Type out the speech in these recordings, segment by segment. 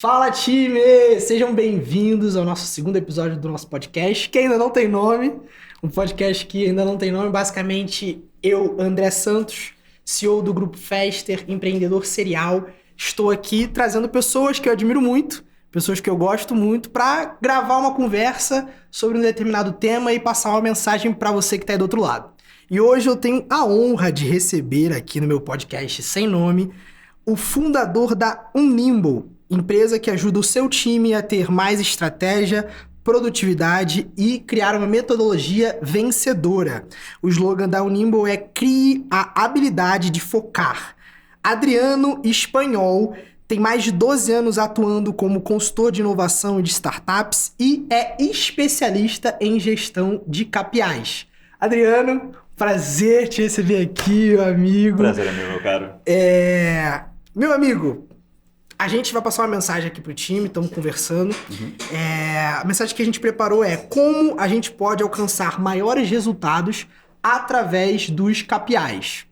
Fala, time! Sejam bem-vindos ao nosso segundo episódio do nosso podcast, que ainda não tem nome. Um podcast que ainda não tem nome. Basicamente, eu, André Santos, CEO do Grupo Fester, empreendedor serial, estou aqui trazendo pessoas que eu admiro muito, pessoas que eu gosto muito, para gravar uma conversa sobre um determinado tema e passar uma mensagem para você que está aí do outro lado. E hoje eu tenho a honra de receber aqui no meu podcast sem nome o fundador da Unimble, empresa que ajuda o seu time a ter mais estratégia, produtividade e criar uma metodologia vencedora. O slogan da Unimble é "Crie a habilidade de focar". Adriano Espanhol tem mais de 12 anos atuando como consultor de inovação de startups e é especialista em gestão de KPIs. Adriano, prazer te receber aqui, meu amigo. Prazer é meu caro. Meu amigo, a gente vai passar uma mensagem aqui pro time, estamos conversando. A mensagem que a gente preparou é como a gente pode alcançar maiores resultados através dos KPIs.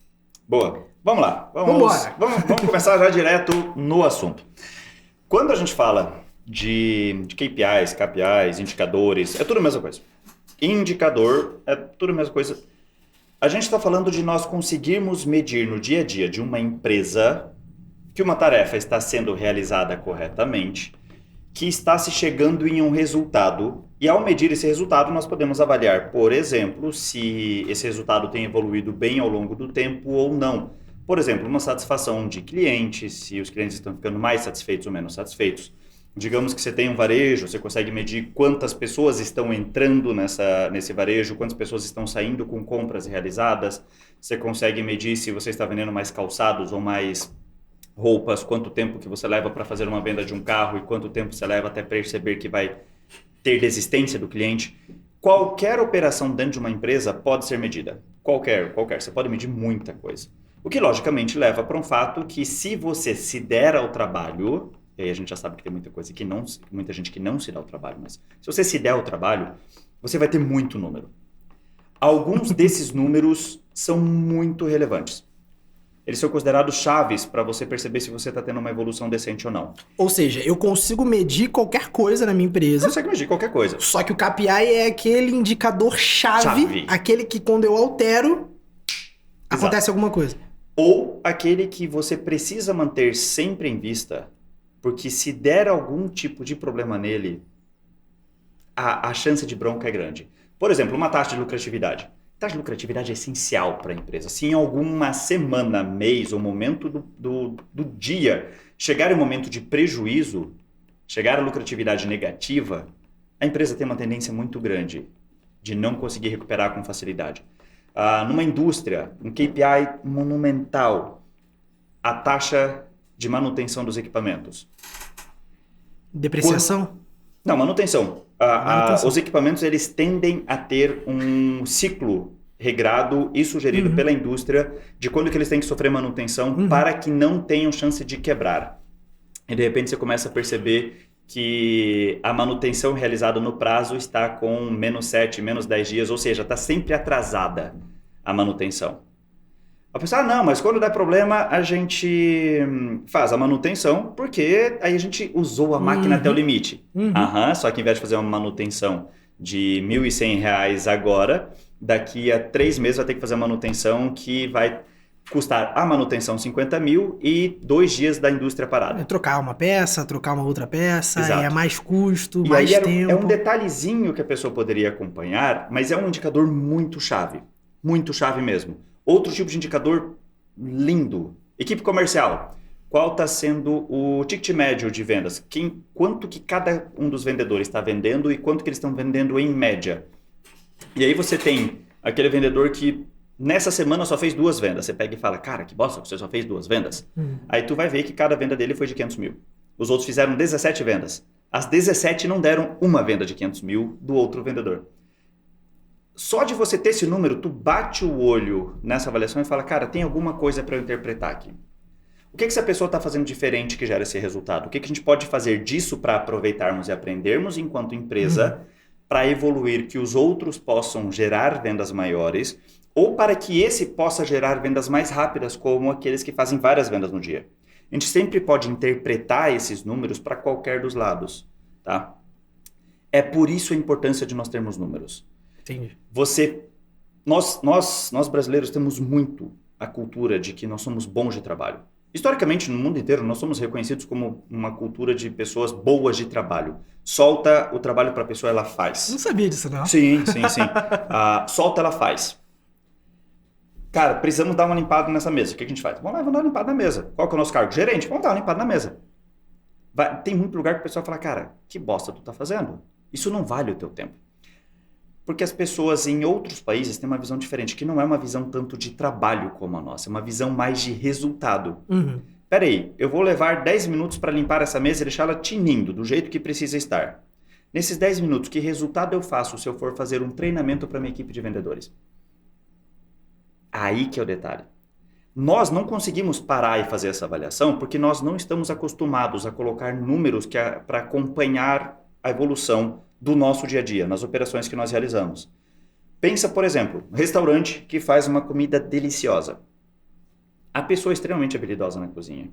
Boa. Vamos lá. Vambora. Vamos começar já direto no assunto. Quando a gente fala de KPIs, indicadores, é tudo a mesma coisa. Indicador é tudo a mesma coisa. A gente está falando de nós conseguirmos medir no dia a dia de uma empresa que uma tarefa está sendo realizada corretamente, que está se chegando em um resultado, e ao medir esse resultado nós podemos avaliar, por exemplo, se esse resultado tem evoluído bem ao longo do tempo ou não. Por exemplo, uma satisfação de clientes, se os clientes estão ficando mais satisfeitos ou menos satisfeitos. Digamos que você tem um varejo, você consegue medir quantas pessoas estão entrando nesse varejo, quantas pessoas estão saindo com compras realizadas, você consegue medir se você está vendendo mais calçados ou mais roupas, quanto tempo que você leva para fazer uma venda de um carro e quanto tempo você leva até perceber que vai ter desistência do cliente. Qualquer operação dentro de uma empresa pode ser medida. Qualquer. Você pode medir muita coisa. O que, logicamente, leva para um fato que se você se der ao trabalho, e aí a gente já sabe que tem muita gente que não se dá ao trabalho, mas se você se der ao trabalho, você vai ter muito número. Alguns desses números são muito relevantes. Eles são considerados chaves para você perceber se você está tendo uma evolução decente ou não. Ou seja, eu consigo medir qualquer coisa na minha empresa. Você consegue medir qualquer coisa. Só que o KPI é aquele indicador chave. Aquele que quando eu altero, acontece alguma coisa. Ou aquele que você precisa manter sempre em vista, porque se der algum tipo de problema nele, a chance de bronca é grande. Por exemplo, uma taxa de lucratividade. Taxa de lucratividade é essencial para a empresa. Se em alguma semana, mês ou momento do dia chegar um momento de prejuízo, chegar a lucratividade negativa, a empresa tem uma tendência muito grande de não conseguir recuperar com facilidade. Numa indústria, um KPI monumental, a taxa de manutenção dos equipamentos. Depreciação? Não, manutenção. Os equipamentos eles tendem a ter um ciclo regrado e sugerido pela indústria de quando que eles têm que sofrer manutenção para que não tenham chance de quebrar. E de repente você começa a perceber que a manutenção realizada no prazo está com -7, -10 dias, ou seja, está sempre atrasada a manutenção. A pessoa, não, mas quando der problema a gente faz a manutenção porque aí a gente usou a máquina até o limite. Só que ao invés de fazer uma manutenção de R$ 1.100 agora, daqui a 3 meses vai ter que fazer a manutenção que vai custar a manutenção 50 mil e 2 dias da indústria parada. Trocar uma peça, trocar uma outra peça, Exato. É mais custo, e mais aí tempo. É um detalhezinho que a pessoa poderia acompanhar, mas é um indicador muito chave mesmo. Outro tipo de indicador lindo, equipe comercial. Qual está sendo o ticket médio de vendas? Quanto que cada um dos vendedores está vendendo e quanto que eles estão vendendo em média? E aí você tem aquele vendedor que nessa semana só fez 2 vendas. Você pega e fala, cara, que bosta, você só fez 2 vendas? Aí tu vai ver que cada venda dele foi de 500 mil. Os outros fizeram 17 vendas. As 17 não deram uma venda de 500 mil do outro vendedor. Só de você ter esse número, tu bate o olho nessa avaliação e fala, cara, tem alguma coisa para eu interpretar aqui. O que essa pessoa está fazendo diferente que gera esse resultado? O que a gente pode fazer disso para aproveitarmos e aprendermos enquanto empresa para evoluir, que os outros possam gerar vendas maiores ou para que esse possa gerar vendas mais rápidas, como aqueles que fazem várias vendas no dia. A gente sempre pode interpretar esses números para qualquer dos lados, tá? É por isso a importância de nós termos números. Entendi. Nós brasileiros temos muito a cultura de que nós somos bons de trabalho. Historicamente, no mundo inteiro, nós somos reconhecidos como uma cultura de pessoas boas de trabalho. Solta o trabalho para a pessoa, ela faz. Não sabia disso, não. Sim. Solta, ela faz. Cara, precisamos dar uma limpada nessa mesa. O que a gente faz? Vamos lá, vamos dar uma limpada na mesa. Qual que é o nosso cargo? Gerente. Vamos dar uma limpada na mesa. Tem muito lugar que o pessoal fala, cara, que bosta tu tá fazendo? Isso não vale o teu tempo. Porque as pessoas em outros países têm uma visão diferente, que não é uma visão tanto de trabalho como a nossa, é uma visão mais de resultado. Peraí, eu vou levar 10 minutos para limpar essa mesa e deixar ela tinindo, do jeito que precisa estar. Nesses 10 minutos, que resultado eu faço se eu for fazer um treinamento para minha equipe de vendedores? Aí que é o detalhe. Nós não conseguimos parar e fazer essa avaliação porque nós não estamos acostumados a colocar números para acompanhar a evolução do nosso dia a dia, nas operações que nós realizamos. Pensa, por exemplo, um restaurante que faz uma comida deliciosa. A pessoa é extremamente habilidosa na cozinha.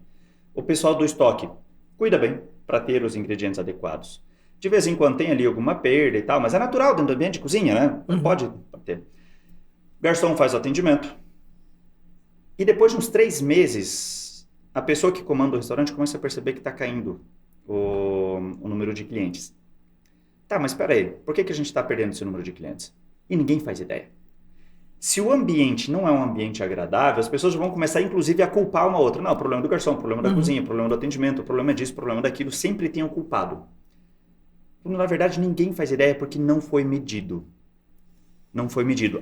O pessoal do estoque cuida bem para ter os ingredientes adequados. De vez em quando tem ali alguma perda e tal, mas é natural dentro do ambiente de cozinha, né? Pode ter. Garçom faz o atendimento. E depois de uns 3 meses, a pessoa que comanda o restaurante começa a perceber que está caindo o número de clientes. Tá, mas espera aí, por que a gente está perdendo esse número de clientes? E ninguém faz ideia. Se o ambiente não é um ambiente agradável, as pessoas vão começar, inclusive, a culpar uma outra. Não, o problema é do garçom, o problema da cozinha, o problema do atendimento, o problema disso, o problema daquilo. Sempre tem um culpado. Na verdade, ninguém faz ideia porque não foi medido. Não foi medido.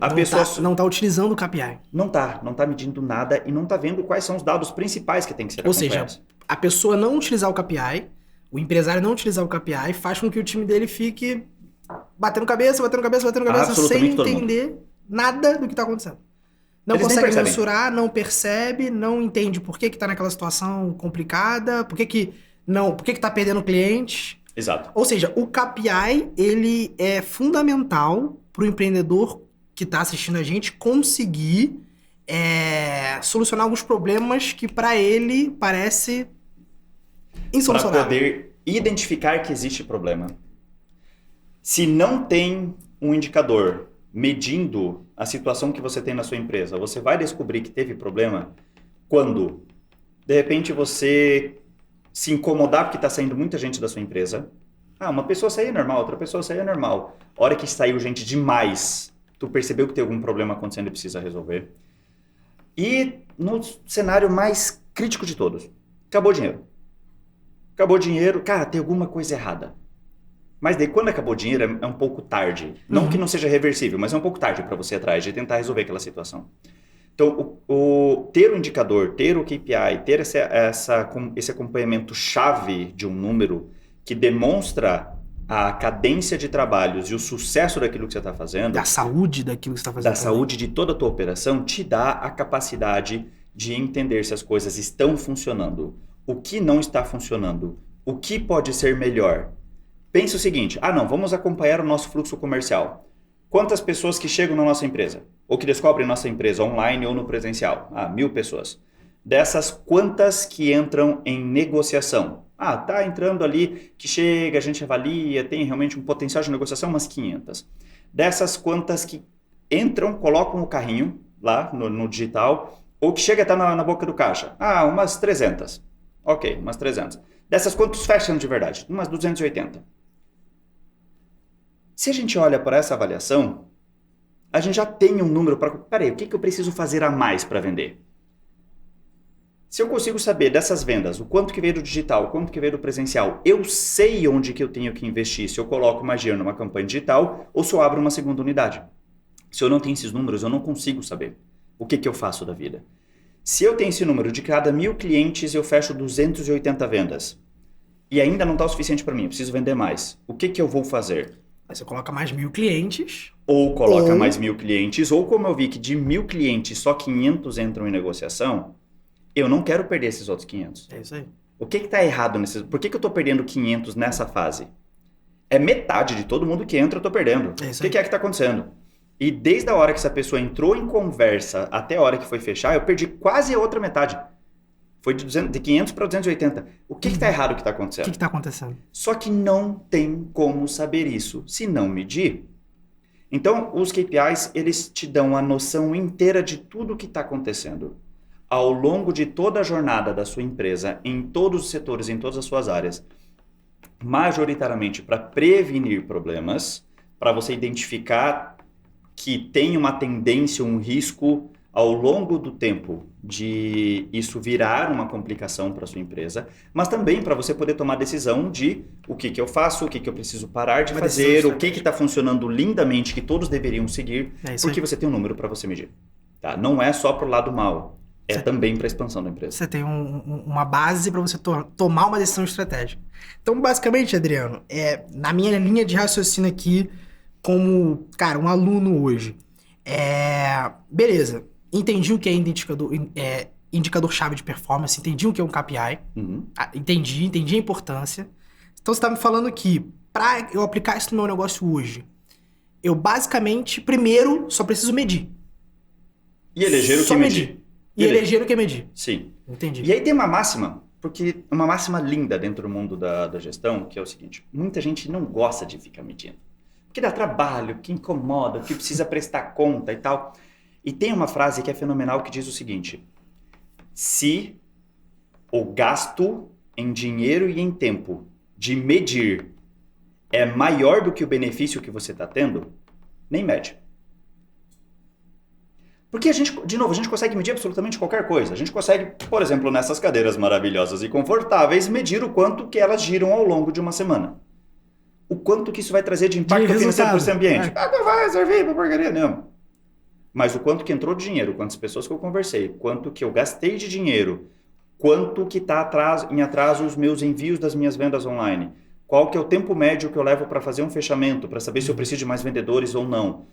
Não está utilizando o KPI. Não está medindo nada e não está vendo quais são os dados principais que tem que ser acompanhados. Ou seja, a pessoa não utilizar o KPI, o empresário não utilizar o KPI, faz com que o time dele fique batendo cabeça, sem entender nada do que está acontecendo. Não consegue mensurar, não percebe, não entende por que está naquela situação complicada, por que está perdendo cliente. Exato. Ou seja, o KPI, ele é fundamental para o empreendedor que está assistindo a gente conseguir solucionar alguns problemas que para ele parece insolucionável. Para poder identificar que existe problema. Se não tem um indicador medindo a situação que você tem na sua empresa, você vai descobrir que teve problema quando, de repente, você se incomodar porque está saindo muita gente da sua empresa. Uma pessoa sair é normal, outra pessoa sair é normal. A hora que saiu gente demais, tu percebeu que tem algum problema acontecendo e precisa resolver. E no cenário mais crítico de todos, acabou o dinheiro. Acabou o dinheiro, cara, tem alguma coisa errada. Mas daí quando acabou o dinheiro é um pouco tarde. Não que não seja reversível, mas é um pouco tarde para você ir atrás de tentar resolver aquela situação. Então, ter o indicador, ter o KPI, ter esse acompanhamento chave de um número que demonstra a cadência de trabalhos e o sucesso daquilo que você está fazendo. Da saúde daquilo que você está fazendo. Da saúde de toda a tua operação, te dá a capacidade de entender se as coisas estão funcionando, o que não está funcionando, o que pode ser melhor. Pensa o seguinte, vamos acompanhar o nosso fluxo comercial. Quantas pessoas que chegam na nossa empresa? Ou que descobrem nossa empresa online ou no presencial? 1.000 pessoas. Dessas, quantas que entram em negociação? Tá entrando ali, que chega, a gente avalia, tem realmente um potencial de negociação, umas 500. Dessas, quantas que entram, colocam o carrinho lá no digital, ou que chega até na boca do caixa? Umas 300. Ok, umas 300. Dessas, quantos fecham de verdade? Umas 280. Se a gente olha para essa avaliação, a gente já tem um número para... Peraí, o que eu preciso fazer a mais para vender? Se eu consigo saber dessas vendas, o quanto que veio do digital, o quanto que veio do presencial, eu sei onde que eu tenho que investir, se eu coloco mais dinheiro numa campanha digital ou se eu abro uma segunda unidade. Se eu não tenho esses números, eu não consigo saber o que eu faço da vida. Se eu tenho esse número, de cada 1.000 clientes eu fecho 280 vendas e ainda não está o suficiente para mim, eu preciso vender mais, o que eu vou fazer? Aí você coloca mais 1.000 clientes. Ou coloca mais 1.000 clientes, ou como eu vi que de 1.000 clientes só 500 entram em negociação, eu não quero perder esses outros 500. É isso aí. O que está errado nesses... Por que eu estou perdendo 500 nessa fase? É metade de todo mundo que entra eu estou perdendo. É isso aí. O que é que está acontecendo? E desde a hora que essa pessoa entrou em conversa até a hora que foi fechar, eu perdi quase a outra metade. Foi de 500 para 280. O que está errado que está O acontecendo? que está acontecendo? Só que não tem como saber isso se não medir. Então, os KPIs, eles te dão a noção inteira de tudo o que está acontecendo ao longo de toda a jornada da sua empresa, em todos os setores, em todas as suas áreas, majoritariamente para prevenir problemas, para você identificar que tem uma tendência, um risco ao longo do tempo de isso virar uma complicação para sua empresa, mas também para você poder tomar decisão de o que eu faço, o que eu preciso parar de fazer, o que está funcionando lindamente, que todos deveriam seguir, porque você tem um número para você medir. Tá? Não é só para o lado mal, é também para a expansão da empresa. Você tem uma base para você tomar uma decisão estratégica. Então, basicamente, Adriano, na minha linha de raciocínio aqui, como, cara, um aluno hoje, beleza, entendi o que é indicador-chave de performance, entendi o que é um KPI, entendi a importância. Então, você está me falando que, para eu aplicar isso no meu negócio hoje, eu basicamente, primeiro, só preciso medir. E eleger o que medir. E eleger o que medir. Sim. Entendi. E aí tem uma máxima, porque uma máxima linda dentro do mundo da gestão, que é o seguinte: muita gente não gosta de ficar medindo. Porque dá trabalho, que incomoda, que precisa prestar conta e tal. E tem uma frase que é fenomenal que diz o seguinte: se o gasto em dinheiro e em tempo de medir é maior do que o benefício que você está tendo, nem mede. Porque a gente consegue medir absolutamente qualquer coisa. A gente consegue, por exemplo, nessas cadeiras maravilhosas e confortáveis, medir o quanto que elas giram ao longo de uma semana. O quanto que isso vai trazer de impacto financeiro para esse ambiente. Não vai servir para porcaria, não. Mas o quanto que entrou de dinheiro, quantas pessoas que eu conversei, quanto que eu gastei de dinheiro, quanto que está em atraso os meus envios das minhas vendas online, qual que é o tempo médio que eu levo para fazer um fechamento, para saber se eu preciso de mais vendedores ou não.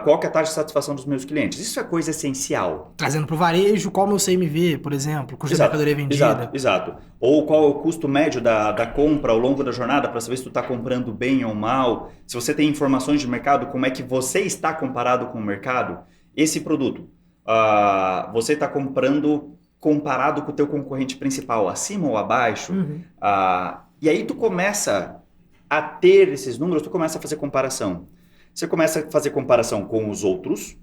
Qual que é a taxa de satisfação dos meus clientes? Isso é coisa essencial. Trazendo para o varejo, qual é o meu CMV, por exemplo, custo da mercadoria vendida. Exato. Ou qual é o custo médio da compra ao longo da jornada, para saber se tu está comprando bem ou mal. Se você tem informações de mercado, como é que você está comparado com o mercado. Esse produto, você está comprando comparado com o teu concorrente principal, acima ou abaixo. E aí tu começa a ter esses números, tu começa a fazer comparação. Você começa a fazer comparação com os outros,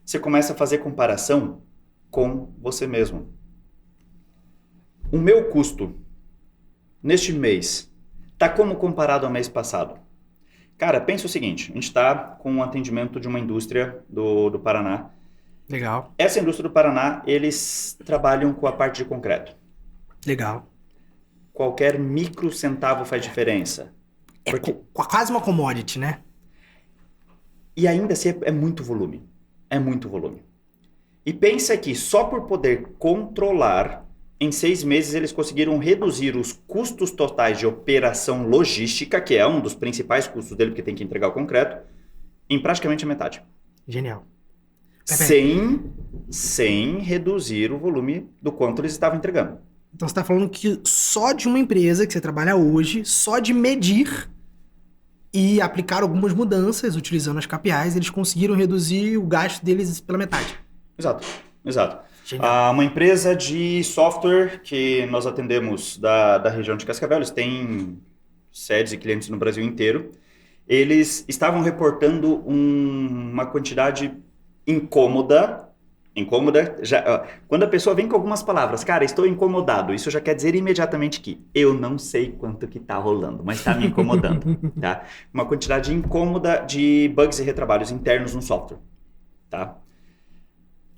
você começa a fazer comparação com você mesmo. O meu custo neste mês está como comparado ao mês passado? Cara, pensa o seguinte, a gente está com um atendimento de uma indústria do Paraná. Legal. Essa indústria do Paraná, eles trabalham com a parte de concreto. Legal. Qualquer micro centavo faz diferença. Quase uma commodity, né? E ainda assim é muito volume. É muito volume. E pensa que só por poder controlar, em 6 meses eles conseguiram reduzir os custos totais de operação logística, que é um dos principais custos dele, porque tem que entregar o concreto, em praticamente a metade. Genial. Sem reduzir o volume do quanto eles estavam entregando. Então você está falando que só de uma empresa que você trabalha hoje, só de medir e aplicar algumas mudanças, utilizando as KPIs, eles conseguiram reduzir o gasto deles pela metade. Exato. Uma empresa de software que nós atendemos da região de Cascavel, eles têm sedes e clientes no Brasil inteiro, eles estavam reportando uma quantidade incômoda, quando a pessoa vem com algumas palavras, cara, estou incomodado, isso já quer dizer imediatamente que eu não sei quanto que tá rolando, mas tá me incomodando, tá? Uma quantidade incômoda de bugs e retrabalhos internos no software, tá?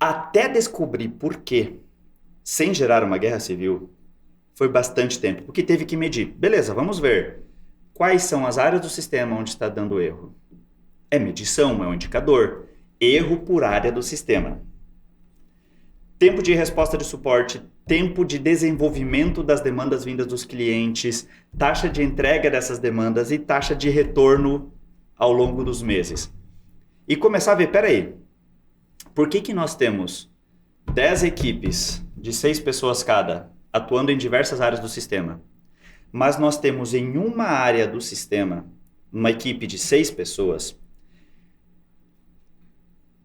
Até descobrir por quê, sem gerar uma guerra civil, foi bastante tempo, porque teve que medir. Beleza, vamos ver quais são as áreas do sistema onde está dando erro. É medição, é um indicador. Erro por área do sistema. Tempo de resposta de suporte, tempo de desenvolvimento das demandas vindas dos clientes, taxa de entrega dessas demandas e taxa de retorno ao longo dos meses. E começar a ver, peraí, por que nós temos 10 equipes de 6 pessoas cada atuando em diversas áreas do sistema, mas nós temos em uma área do sistema, uma equipe de 6 pessoas,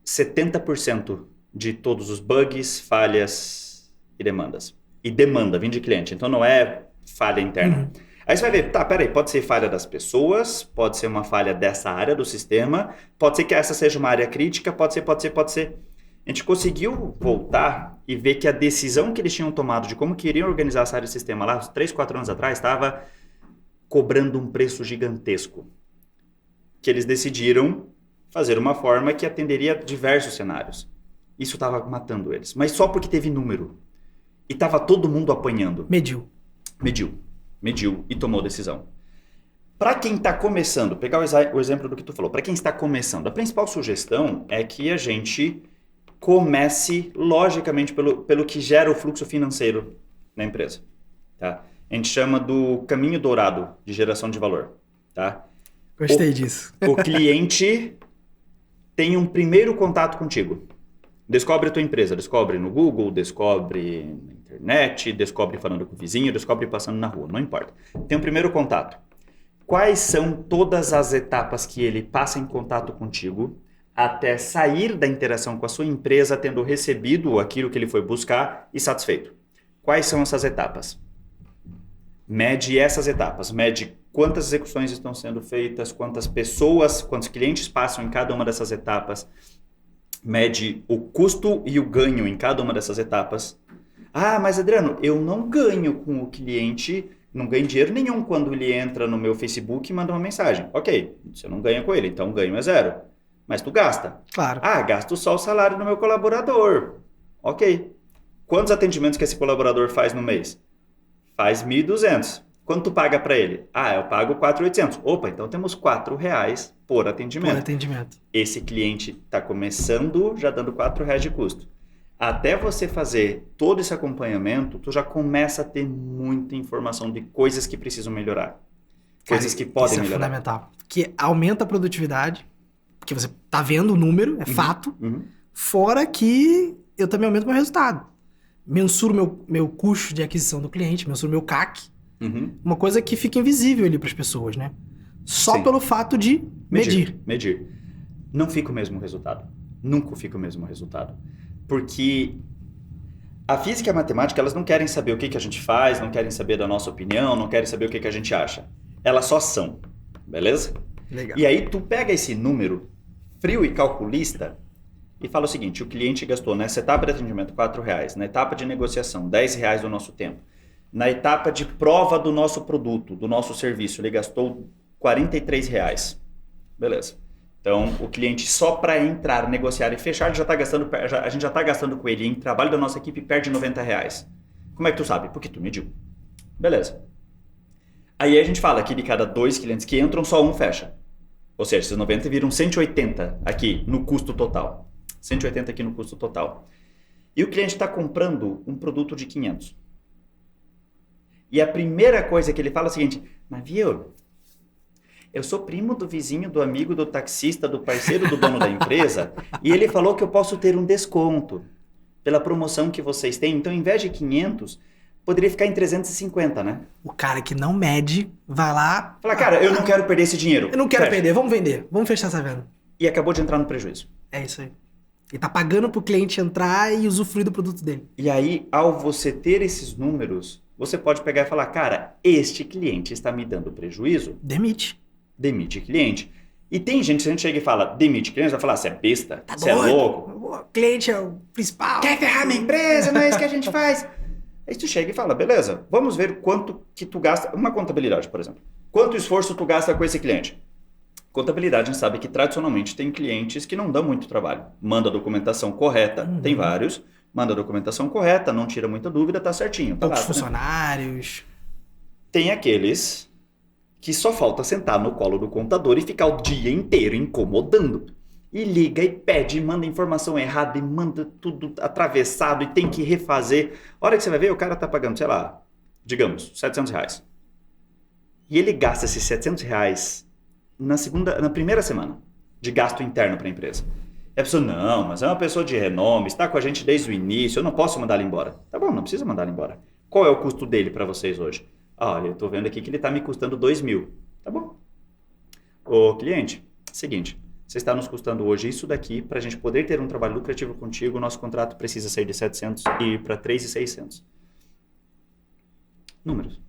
70% de todos os bugs, falhas e demandas. e demanda, vindo de cliente. Então não é falha interna. Aí você vai ver, tá, peraí, pode ser falha das pessoas, pode ser uma falha dessa área do sistema, pode ser que essa seja uma área crítica, pode ser. A gente conseguiu voltar e ver que a decisão que eles tinham tomado de como queriam organizar essa área do sistema lá, 3, 4 anos atrás, estava cobrando um preço gigantesco. Que eles decidiram fazer uma forma que atenderia diversos cenários. Isso estava matando eles, mas só porque teve número. E estava todo mundo apanhando. Mediu e tomou decisão. Para quem está começando, pegar o exemplo do que tu falou, para quem está começando, a principal sugestão é que a gente comece, logicamente, pelo que gera o fluxo financeiro na empresa. Tá? A gente chama do caminho dourado de geração de valor. Tá? Gostei disso. O cliente tem um primeiro contato contigo. Descobre a tua empresa, descobre no Google, descobre na internet, descobre falando com o vizinho, descobre passando na rua, não importa. Tem um primeiro contato. Quais são todas as etapas que ele passa em contato contigo até sair da interação com a sua empresa, tendo recebido aquilo que ele foi buscar e satisfeito? Quais são essas etapas? Mede essas etapas, mede quantas execuções estão sendo feitas, quantas pessoas, quantos clientes passam em cada uma dessas etapas, mede o custo e o ganho em cada uma dessas etapas. Ah, mas Adriano, eu não ganho com o cliente, não ganho dinheiro nenhum quando ele entra no meu Facebook e manda uma mensagem. Ok, você não ganha com ele, então o ganho é 0. Mas tu gasta. Claro. Ah, gasto só o salário do meu colaborador. Ok. Quantos atendimentos que esse colaborador faz no mês? Faz 1.200. Quanto tu paga para ele? Ah, eu pago 4.800. Opa, então temos R$4 por atendimento. Por atendimento. Esse cliente está começando já dando R$4 de custo. Até você fazer todo esse acompanhamento, tu já começa a ter muita informação de coisas que precisam melhorar. Coisas que podem melhorar. Isso é fundamental. Que aumenta a produtividade, porque você tá vendo o número, é fato. Fora que eu também aumento meu resultado. Mensuro meu custo de aquisição do cliente, mensuro meu CAC. Uma coisa que fica invisível ali para as pessoas, né? Só pelo fato de medir. Não fica o mesmo resultado. Nunca fica o mesmo resultado. Porque a física e a matemática, elas não querem saber o que a gente faz, não querem saber da nossa opinião, não querem saber o que a gente acha. Elas só são, beleza? Legal. E aí tu pega esse número frio e calculista e fala o seguinte, o cliente gastou nessa etapa de atendimento R$4, na etapa de negociação R$10 do nosso tempo, na etapa de prova do nosso produto, do nosso serviço, ele gastou R$43. Beleza. Então, o cliente só para entrar, negociar e fechar, ele já tá gastando, a gente já está gastando com ele em trabalho da nossa equipe perde R$90. Como é que tu sabe? Porque tu mediu. Beleza. Aí a gente fala que de cada 2 clientes que entram, só um fecha. Ou seja, esses 90 viram 180 aqui no custo total. 180 aqui no custo total. E o cliente está comprando um produto de 500. E a primeira coisa que ele fala é o seguinte, mas viu, eu sou primo do vizinho, do amigo, do taxista, do parceiro do dono da empresa, e ele falou que eu posso ter um desconto pela promoção que vocês têm. Então, ao invés de 500, poderia ficar em 350, né? O cara que não mede, vai lá... Fala, cara, eu não quero perder esse dinheiro. Eu não quero perder, vamos vender, vamos fechar essa venda. E acabou de entrar no prejuízo. É isso aí. Ele tá pagando pro cliente entrar e usufruir do produto dele. E aí, ao você ter esses números, você pode pegar e falar, cara, este cliente está me dando prejuízo. Demite cliente. E tem gente, se a gente chega e fala, demite cliente, vai falar, você é besta, você é louco. O cliente é o principal. Quer ferrar minha empresa, não é isso que a gente faz. Aí tu chega e fala, beleza, vamos ver quanto que tu gasta, uma contabilidade, por exemplo. Quanto esforço tu gasta com esse cliente? Contabilidade, a gente sabe que tradicionalmente tem clientes que não dão muito trabalho. Manda a documentação correta, tem vários, manda a documentação correta, não tira muita dúvida, tá certinho. Tá poucos lá, funcionários. Né? Tem aqueles que só falta sentar no colo do contador e ficar o dia inteiro incomodando. E liga e pede, e manda informação errada, e manda tudo atravessado, e tem que refazer. A hora que você vai ver, o cara tá pagando, sei lá, digamos, R$700. E ele gasta esses R$700 na primeira semana de gasto interno para a empresa. E a pessoa, não, mas é uma pessoa de renome, está com a gente desde o início, eu não posso mandar ele embora. Tá bom, não precisa mandar ele embora. Qual é o custo dele para vocês hoje? Olha, eu estou vendo aqui que ele está me custando 2.000. Tá bom. Ô cliente, seguinte, você está nos custando hoje isso daqui, para a gente poder ter um trabalho lucrativo contigo, o nosso contrato precisa sair de 700 e ir para 3.600. Números.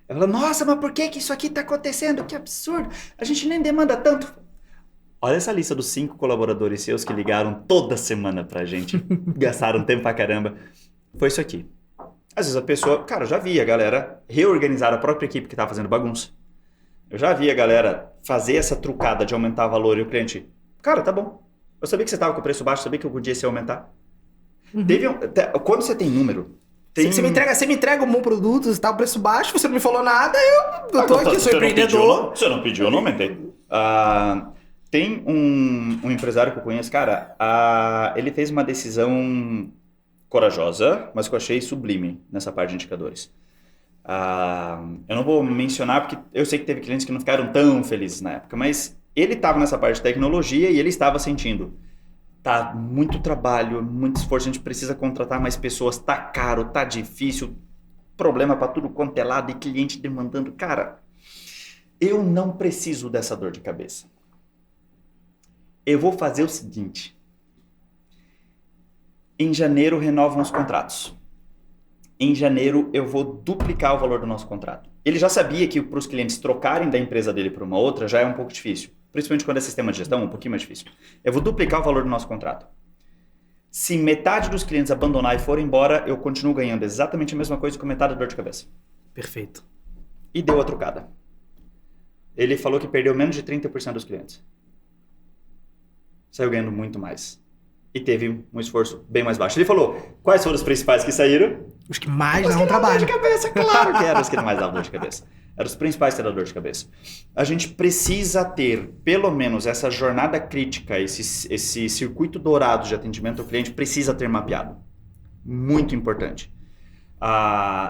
Ela fala, nossa, mas por que isso aqui está acontecendo? Que absurdo. A gente nem demanda tanto. Olha essa lista dos 5 colaboradores seus que ligaram toda semana pra gente. Gastaram tempo pra caramba. Foi isso aqui. Às vezes a pessoa... Cara, eu já vi a galera reorganizar a própria equipe que estava fazendo bagunça. Eu já vi a galera fazer essa trucada de aumentar o valor e o cliente... Cara, tá bom. Eu sabia que você estava com o preço baixo, sabia que algum dia você ia aumentar. Quando você tem número... Você me entrega um bom produto, está o preço baixo, você não me falou nada, eu tô aqui, sou empreendedor. Você não pediu, eu não aumentei. Tem um empresário que eu conheço, cara, ele fez uma decisão corajosa, mas que eu achei sublime nessa parte de indicadores. Eu não vou mencionar, porque eu sei que teve clientes que não ficaram tão felizes na época, mas ele estava nessa parte de tecnologia e ele estava sentindo, tá muito trabalho, muito esforço, a gente precisa contratar mais pessoas, tá caro, tá difícil, problema para tudo quanto é lado e cliente demandando. Cara, eu não preciso dessa dor de cabeça. Eu vou fazer o seguinte. Em janeiro renovam os contratos. Em janeiro eu vou duplicar o valor do nosso contrato. Ele já sabia que para os clientes trocarem da empresa dele para uma outra já é um pouco difícil. Principalmente quando é sistema de gestão, um pouquinho mais difícil. Eu vou duplicar o valor do nosso contrato. Se metade dos clientes abandonar e for embora, eu continuo ganhando exatamente a mesma coisa com metade da dor de cabeça. Perfeito. E deu a trucada. Ele falou que perdeu menos de 30% dos clientes. Saiu ganhando muito mais. E teve um esforço bem mais baixo. Ele falou, quais foram os principais que saíram? Os que mais davam trabalho. Dor de cabeça, claro que eram os que mais davam dor de cabeça. Eram os principais que davam dor de cabeça. A gente precisa ter, pelo menos, essa jornada crítica, esse circuito dourado de atendimento ao cliente, precisa ter mapeado. Muito importante.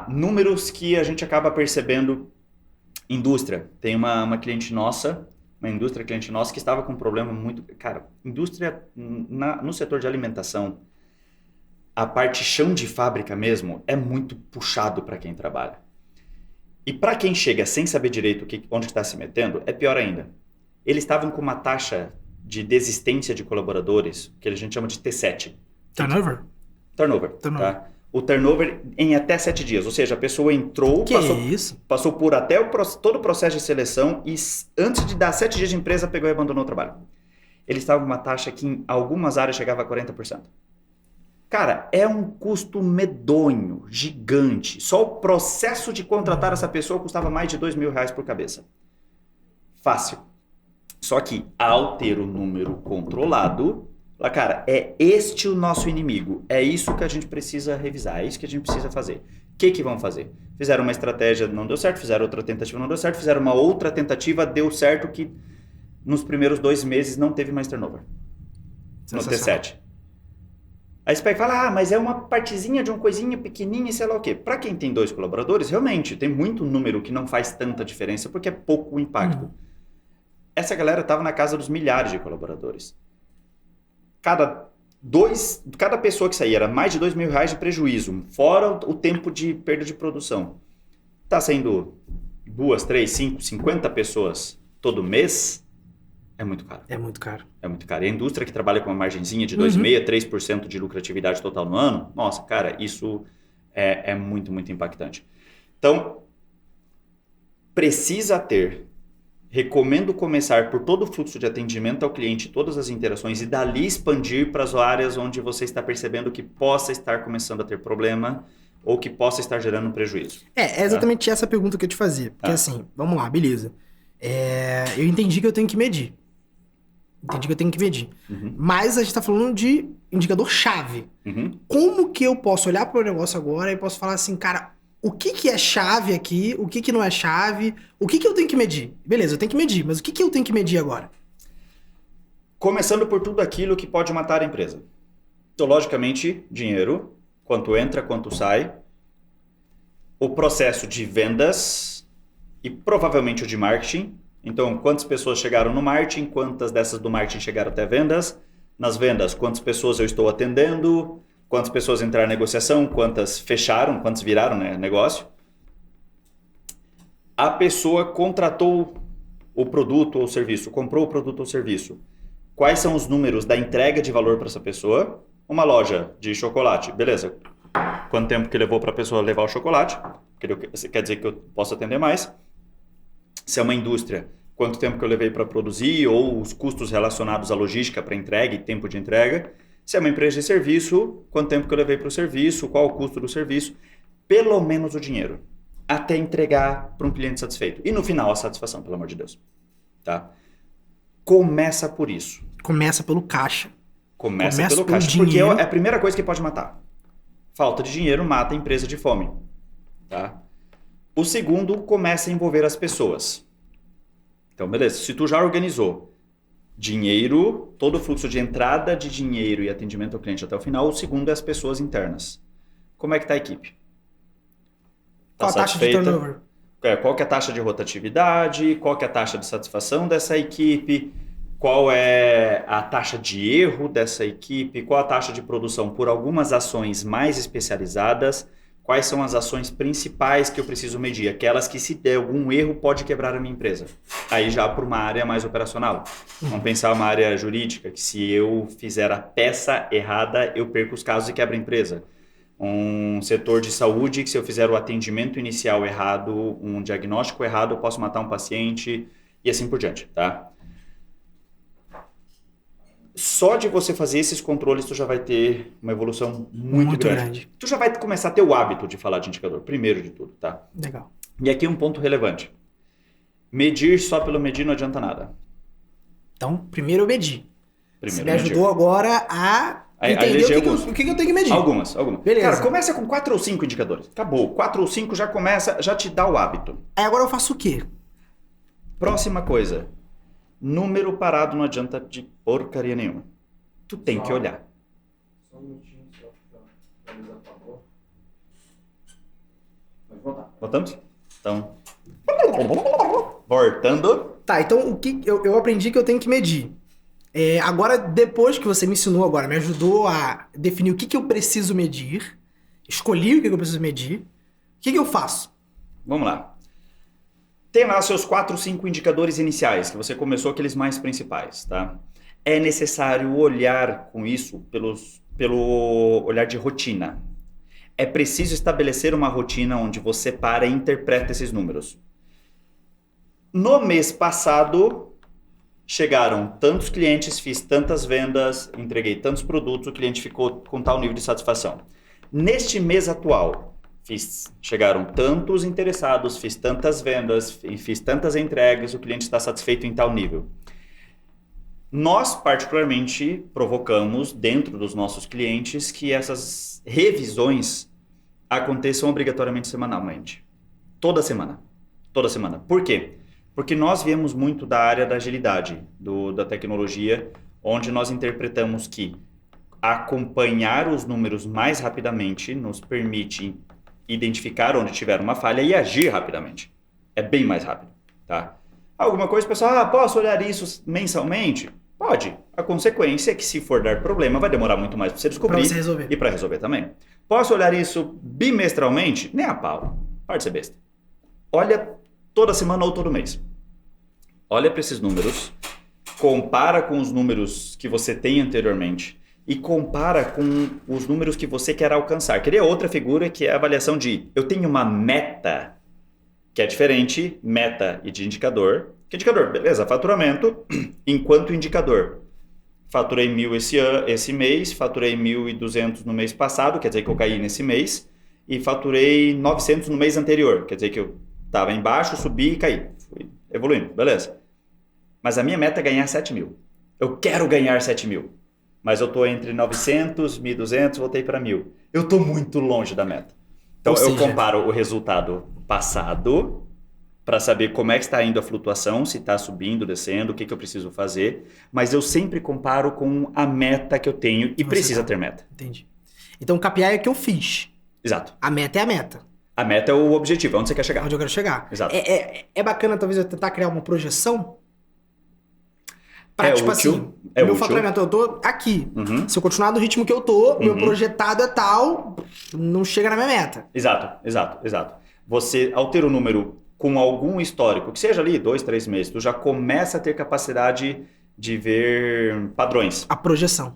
Números que a gente acaba percebendo. Indústria. Tem uma cliente nossa, uma indústria cliente nossa que estava com um problema muito... Cara, indústria no setor de alimentação, a parte chão de fábrica mesmo é muito puxado para quem trabalha. E para quem chega sem saber direito onde está se metendo, é pior ainda. Eles estavam com uma taxa de desistência de colaboradores, que a gente chama de T7. Turnover. Tá? O turnover em até 7 dias. Ou seja, a pessoa entrou, passou por até todo o processo de seleção e antes de dar 7 dias de empresa, pegou e abandonou o trabalho. Eles estavam com uma taxa que em algumas áreas chegava a 40%. Cara, é um custo medonho, gigante. Só o processo de contratar essa pessoa custava mais de R$2.000 por cabeça. Fácil. Só que, ao ter o número controlado, cara, é este o nosso inimigo. É isso que a gente precisa revisar, é isso que a gente precisa fazer. O que vão fazer? Fizeram uma estratégia, não deu certo, fizeram outra tentativa, não deu certo, fizeram uma outra tentativa, deu certo que nos primeiros 2 meses não teve mais turnover. No T7. Aí você pega e fala, mas é uma partezinha de uma coisinha pequenininha e sei lá o quê. Para quem tem 2 colaboradores, realmente, tem muito número que não faz tanta diferença porque é pouco o impacto. Essa galera estava na casa dos milhares de colaboradores. Cada pessoa que saía era mais de R$2.000 de prejuízo, fora o tempo de perda de produção. Está saindo 2, 3, 5, 50 pessoas todo mês, é muito caro. É muito caro. É muito caro. E a indústria que trabalha com uma margenzinha de 2,5%, 3% de lucratividade total no ano, nossa, cara, isso é muito, muito impactante. Então, precisa ter... Recomendo começar por todo o fluxo de atendimento ao cliente, todas as interações, e dali expandir para as áreas onde você está percebendo que possa estar começando a ter problema ou que possa estar gerando um prejuízo. É exatamente essa pergunta que eu te fazia. Porque assim, vamos lá, beleza. Eu entendi que eu tenho que medir. Mas a gente está falando de indicador-chave. Como que eu posso olhar para o negócio agora e posso falar assim, cara... O que é chave aqui? O que não é chave? O que eu tenho que medir? Beleza, eu tenho que medir, mas o que eu tenho que medir agora? Começando por tudo aquilo que pode matar a empresa. Então, logicamente, dinheiro, quanto entra, quanto sai. O processo de vendas e provavelmente o de marketing. Então, quantas pessoas chegaram no marketing, quantas dessas do marketing chegaram até vendas. Nas vendas, quantas pessoas eu estou atendendo... Quantas pessoas entraram em negociação, quantas fecharam, quantas viraram negócio. A pessoa contratou o produto ou serviço, comprou o produto ou serviço. Quais são os números da entrega de valor para essa pessoa? Uma loja de chocolate, beleza. Quanto tempo que levou para a pessoa levar o chocolate? quer dizer que eu posso atender mais. Se é uma indústria, quanto tempo que eu levei para produzir, ou os custos relacionados à logística para entrega e tempo de entrega. Se é uma empresa de serviço, quanto tempo que eu levei para o serviço, qual o custo do serviço, pelo menos o dinheiro, até entregar para um cliente satisfeito. E no final, a satisfação, pelo amor de Deus. Tá? Começa por isso. Começa pelo caixa. Começa pelo caixa, porque é a primeira coisa que pode matar. Falta de dinheiro mata a empresa de fome. Tá? O segundo, começa a envolver as pessoas. Então, beleza, se tu já organizou dinheiro, todo o fluxo de entrada de dinheiro e atendimento ao cliente até o final, o segundo é as pessoas internas. Como é que está a equipe? Qual a taxa de turnover? Qual que é a taxa de rotatividade? Qual que é a taxa de satisfação dessa equipe? Qual é a taxa de erro dessa equipe? Qual a taxa de produção por algumas ações mais especializadas? Quais são as ações principais que eu preciso medir? Aquelas que, se der algum erro, pode quebrar a minha empresa. Aí já para uma área mais operacional. Vamos pensar uma área jurídica, que se eu fizer a peça errada, eu perco os casos e quebro a empresa. Um setor de saúde, que se eu fizer o atendimento inicial errado, um diagnóstico errado, eu posso matar um paciente e assim por diante, tá? Só de você fazer esses controles, tu já vai ter uma evolução muito grande. Tu já vai começar a ter o hábito de falar de indicador, primeiro de tudo, tá? Legal. E aqui um ponto relevante. Medir só pelo medir não adianta nada. Então, primeiro eu medi. Você me ajudou medir. Agora a entender o que eu tenho que medir. Algumas. Beleza. Cara, começa com 4 ou 5 indicadores. Acabou. 4 ou 5 já começa, já te dá o hábito. Aí agora eu faço o quê? Próxima coisa. Número parado não adianta de porcaria nenhuma. Tu tem que olhar. Só um minutinho, só pra luz apagou. Pode voltar. Voltamos? Então. Voltando. Tá, então o que eu aprendi que eu tenho que medir. Agora, depois que você me ensinou agora, me ajudou a definir o que eu preciso medir, escolhi o que eu preciso medir, o que eu faço? Vamos lá. Tem lá seus 4, 5 indicadores iniciais, que você começou aqueles mais principais, tá? É necessário olhar com isso pelo olhar de rotina. É preciso estabelecer uma rotina onde você para e interpreta esses números. No mês passado, chegaram tantos clientes, fiz tantas vendas, entreguei tantos produtos, o cliente ficou com tal nível de satisfação. Neste mês atual, chegaram tantos interessados, fiz tantas vendas, fiz tantas entregas, o cliente está satisfeito em tal nível. Nós, particularmente, provocamos dentro dos nossos clientes que essas revisões aconteçam obrigatoriamente semanalmente. Toda semana. Por quê? Porque nós viemos muito da área da agilidade, da tecnologia, onde nós interpretamos que acompanhar os números mais rapidamente nos permite identificar onde tiver uma falha e agir rapidamente. É bem mais rápido, tá? Alguma coisa, pessoal, posso olhar isso mensalmente? Pode. A consequência é que, se for dar problema, vai demorar muito mais para você descobrir pra você resolver. E para resolver também. Posso olhar isso bimestralmente? Nem a pau. Pode ser besta. Olha toda semana ou todo mês. Olha para esses números, compara com os números que você tem anteriormente e compara com os números que você quer alcançar. Queria outra figura, que é a avaliação de eu tenho uma meta, que é diferente, meta e de indicador. Que indicador? Beleza, faturamento enquanto indicador. Faturei 1.000 esse mês, faturei 1.200 no mês passado, quer dizer que eu caí nesse mês, e faturei 900 no mês anterior, quer dizer que eu estava embaixo, subi e caí. Fui evoluindo, beleza. Mas a minha meta é ganhar 7.000. Eu quero ganhar 7.000. Mas eu estou entre 900, 1.200, voltei para 1.000. Eu estou muito longe da meta. Então eu comparo o resultado passado para saber como é que está indo a flutuação, se está subindo, descendo, o que eu preciso fazer. Mas eu sempre comparo com a meta que eu tenho e precisa ter meta. Entendi. Então o KPI é o que eu fiz. Exato. A meta é a meta. A meta é o objetivo, é onde você quer chegar. Onde eu quero chegar. Exato. É bacana, talvez, eu tentar criar uma projeção. Pra, útil, assim, meu faturamento, eu tô aqui. Uhum. Se eu continuar do ritmo que eu tô, meu projetado é tal, não chega na minha meta. Exato. Você, ao ter o número com algum histórico, que seja ali 2, 3 meses, tu já começa a ter capacidade de ver padrões. A projeção.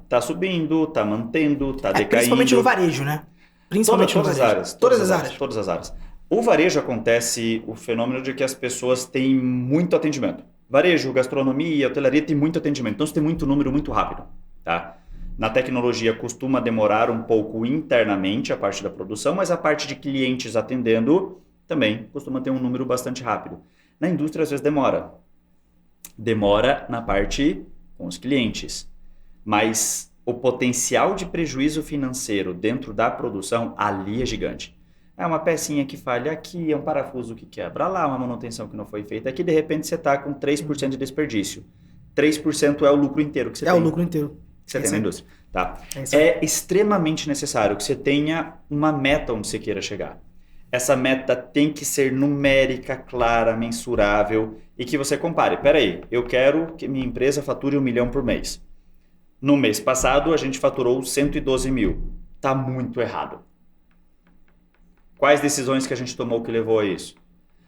Tá subindo, tá mantendo, tá decaindo. Principalmente no varejo, né? Principalmente no Todas as varejo. áreas. Todas as áreas. Todas as áreas. O varejo acontece o fenômeno de que as pessoas têm muito atendimento. Varejo, gastronomia, hotelaria tem muito atendimento. Então você tem muito número muito rápido. Tá? Na tecnologia costuma demorar um pouco internamente a parte da produção, mas a parte de clientes atendendo também costuma ter um número bastante rápido. Na indústria às vezes demora. Demora na parte com os clientes. Mas o potencial de prejuízo financeiro dentro da produção ali é gigante. É uma pecinha que falha aqui, é um parafuso que quebra lá, uma manutenção que não foi feita aqui, de repente você está com 3% de desperdício. 3% é o lucro inteiro que você tem. É o lucro inteiro. Que você tem na indústria. Tá? É É extremamente necessário que você tenha uma meta onde você queira chegar. Essa meta tem que ser numérica, clara, mensurável e que você compare. Peraí, eu quero que minha empresa fature 1 milhão por mês. No mês passado, a gente faturou 112 mil. Tá muito errado. Quais decisões que a gente tomou que levou a isso?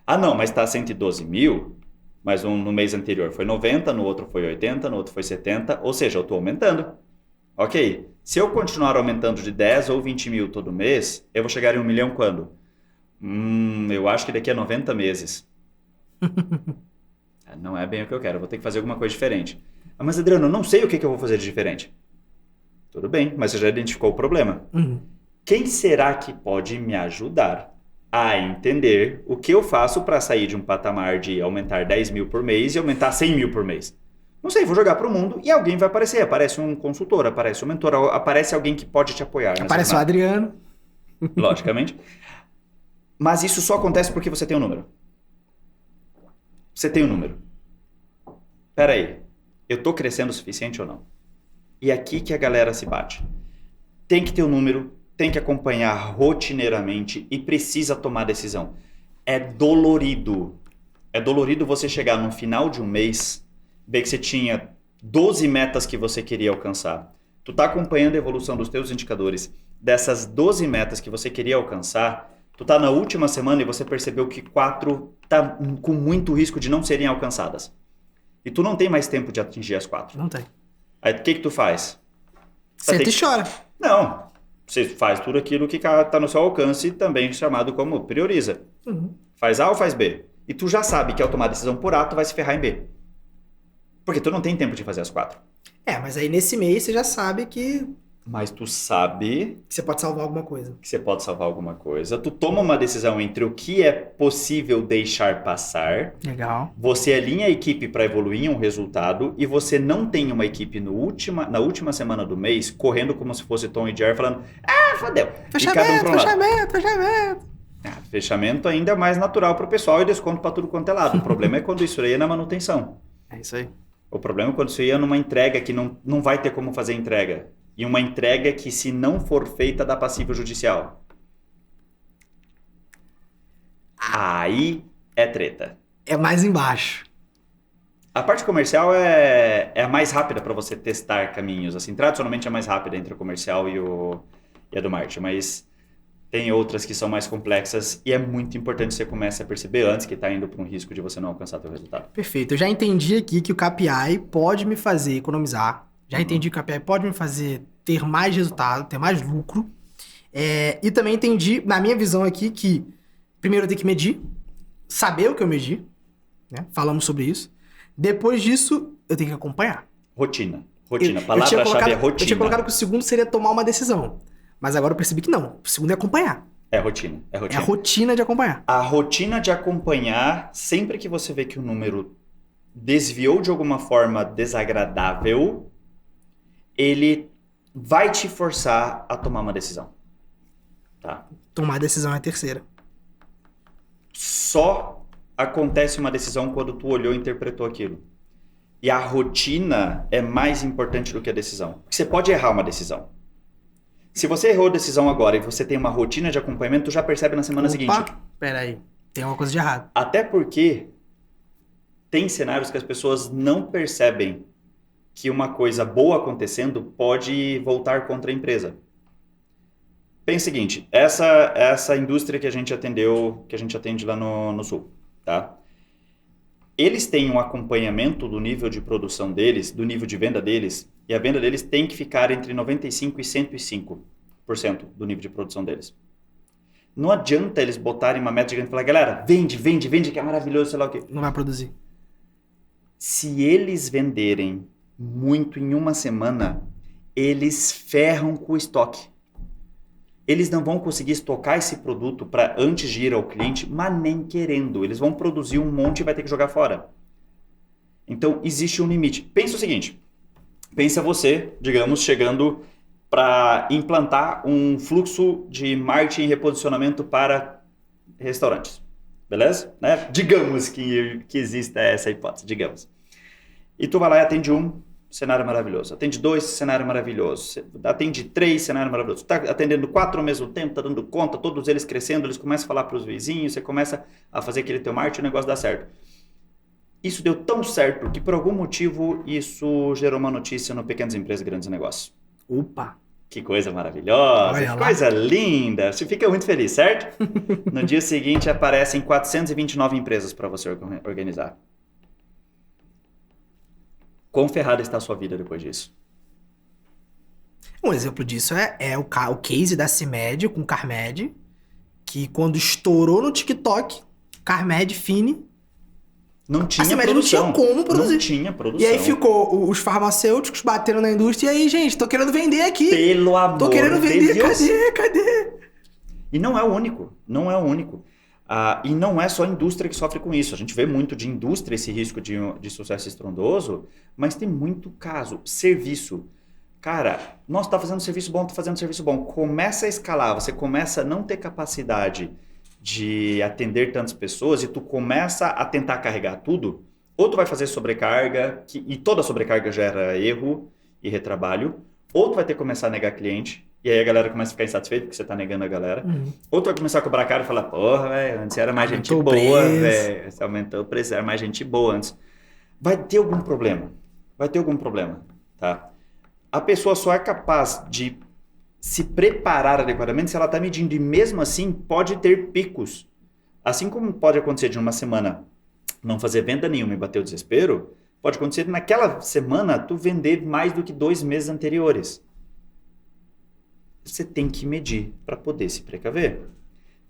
Ah, não, mas tá 112 mil, mas no mês anterior foi 90, no outro foi 80, no outro foi 70, ou seja, eu estou aumentando. Ok, se eu continuar aumentando de 10 ou 20 mil todo mês, eu vou chegar em 1 milhão quando? Eu acho que daqui a 90 meses. Não é bem o que eu quero, eu vou ter que fazer alguma coisa diferente. Ah, mas Adriano, eu não sei o que eu vou fazer de diferente. Tudo bem, mas você já identificou o problema. Quem será que pode me ajudar a entender o que eu faço para sair de um patamar de aumentar 10 mil por mês e aumentar 100 mil por mês? Não sei, vou jogar para o mundo e alguém vai aparecer. Aparece um consultor, aparece um mentor, aparece alguém que pode te apoiar. Aparece o Adriano. Logicamente. Mas isso só acontece porque você tem um número. Você tem um número. Pera aí, eu estou crescendo o suficiente ou não? E aqui que a galera se bate. Tem que ter um número, tem que acompanhar rotineiramente e precisa tomar decisão. É dolorido. É dolorido você chegar no final de um mês, ver que você tinha 12 metas que você queria alcançar. Tu tá acompanhando a evolução dos teus indicadores. Dessas 12 metas que você queria alcançar, tu tá na última semana e você percebeu que 4 tá com muito risco de não serem alcançadas. E tu não tem mais tempo de atingir as 4. Não tem. Aí o que tu faz? Senta e chora. Não. Você faz tudo aquilo que está no seu alcance, também chamado como prioriza. Faz A ou faz B. E tu já sabe que ao tomar decisão por A, tu vai se ferrar em B. Porque tu não tem tempo de fazer as 4. Mas aí nesse mês você já sabe que Mas tu sabe você pode salvar alguma coisa. que você pode salvar alguma coisa. Tu toma uma decisão entre o que é possível deixar passar. Legal. Você alinha a equipe para evoluir em um resultado e você não tem uma equipe na última semana do mês correndo como se fosse Tom e Jerry falando fodeu. Fechamento. Fechamento ainda é mais natural para o pessoal e desconto para tudo quanto é lado. O problema é quando isso aí é na manutenção. É isso aí. O problema é quando isso aí é numa entrega que não vai ter como fazer entrega. E uma entrega que, se não for feita, dá passível judicial. Aí é treta. É mais embaixo. A parte comercial é a mais rápida para você testar caminhos. Assim, tradicionalmente é mais rápida entre o comercial e a do marketing, mas tem outras que são mais complexas e é muito importante que você comece a perceber antes que está indo para um risco de você não alcançar seu resultado. Perfeito. Eu já entendi aqui que o KPI pode me fazer economizar. Já entendi que o KPI pode me fazer ter mais resultado, ter mais lucro. E também entendi, na minha visão aqui, que primeiro eu tenho que medir, saber o que eu medi, né? Falamos sobre isso. Depois disso, eu tenho que acompanhar. Rotina. A palavra-chave é rotina. Eu tinha colocado que o segundo seria tomar uma decisão. Mas agora eu percebi que não. O segundo é acompanhar. É rotina. É a rotina de acompanhar. A rotina de acompanhar, sempre que você vê que o número desviou de alguma forma desagradável, ele vai te forçar a tomar uma decisão. Tá? Tomar a decisão é a terceira. Só acontece uma decisão quando tu olhou e interpretou aquilo. E a rotina é mais importante do que a decisão. Porque você pode errar uma decisão. Se você errou a decisão agora e você tem uma rotina de acompanhamento, tu já percebe na semana seguinte. Peraí, tem alguma coisa de errado. Até porque tem cenários que as pessoas não percebem que uma coisa boa acontecendo pode voltar contra a empresa. Pensa o seguinte, essa indústria que a gente atendeu, que a gente atende lá no Sul, tá? Eles têm um acompanhamento do nível de produção deles, do nível de venda deles, e a venda deles tem que ficar entre 95 e 105. do nível de produção deles. Não adianta eles botarem uma meta gigante e falar, galera, vende, que é maravilhoso, sei lá o quê. Não vai produzir. Se eles venderem muito em uma semana, eles ferram com o estoque. Eles não vão conseguir estocar esse produto para antes de ir ao cliente, mas nem querendo. Eles vão produzir um monte e vai ter que jogar fora. Então, existe um limite. Pensa o seguinte, pensa você, digamos, chegando para implantar um fluxo de marketing e reposicionamento para restaurantes. Beleza? Né? Digamos que exista essa hipótese, digamos. E tu vai lá e atende um, cenário maravilhoso. Atende 2, cenário maravilhoso. Atende 3, cenário maravilhoso. Está atendendo 4 ao mesmo tempo, está dando conta, todos eles crescendo, eles começam a falar para os vizinhos, você começa a fazer aquele teu marketing e o negócio dá certo. Isso deu tão certo que por algum motivo isso gerou uma notícia no Pequenas Empresas e Grandes Negócios. Opa! Que coisa maravilhosa, Olha que lá. coisa linda. Você fica muito feliz, certo? No dia seguinte aparecem 429 empresas para você organizar. Quão ferrada está a sua vida depois disso? Um exemplo disso é o case da CIMED com o Carmed, que quando estourou no TikTok, Carmed, Fini, Não tinha a CIMED produção. não tinha como produzir. Não tinha produção. E aí ficou os farmacêuticos batendo na indústria, e aí, gente, tô querendo vender aqui. Pelo amor Tô querendo de vender, Deus. cadê? E não é o único, não é o único. E não é só a indústria que sofre com isso. A gente vê muito de indústria esse risco de sucesso estrondoso, mas tem muito caso. Serviço. Cara, nossa, tá fazendo serviço bom. Começa a escalar, você começa a não ter capacidade de atender tantas pessoas e tu começa a tentar carregar tudo, ou tu vai fazer sobrecarga, e toda sobrecarga gera erro e retrabalho, ou tu vai ter que começar a negar cliente, e aí a galera começa a ficar insatisfeita porque você tá negando a galera, ou tu vai começar a cobrar caro e falar, porra, velho, antes era mais gente Aumentou o boa, preço. velho, você aumentou o preço, era mais gente boa antes. Vai ter algum problema, tá? A pessoa só é capaz de se preparar adequadamente se ela está medindo, e mesmo assim pode ter picos. Assim como pode acontecer de uma semana não fazer venda nenhuma e bater o desespero, pode acontecer naquela semana tu vender mais do que 2 meses anteriores. Você tem que medir para poder se precaver.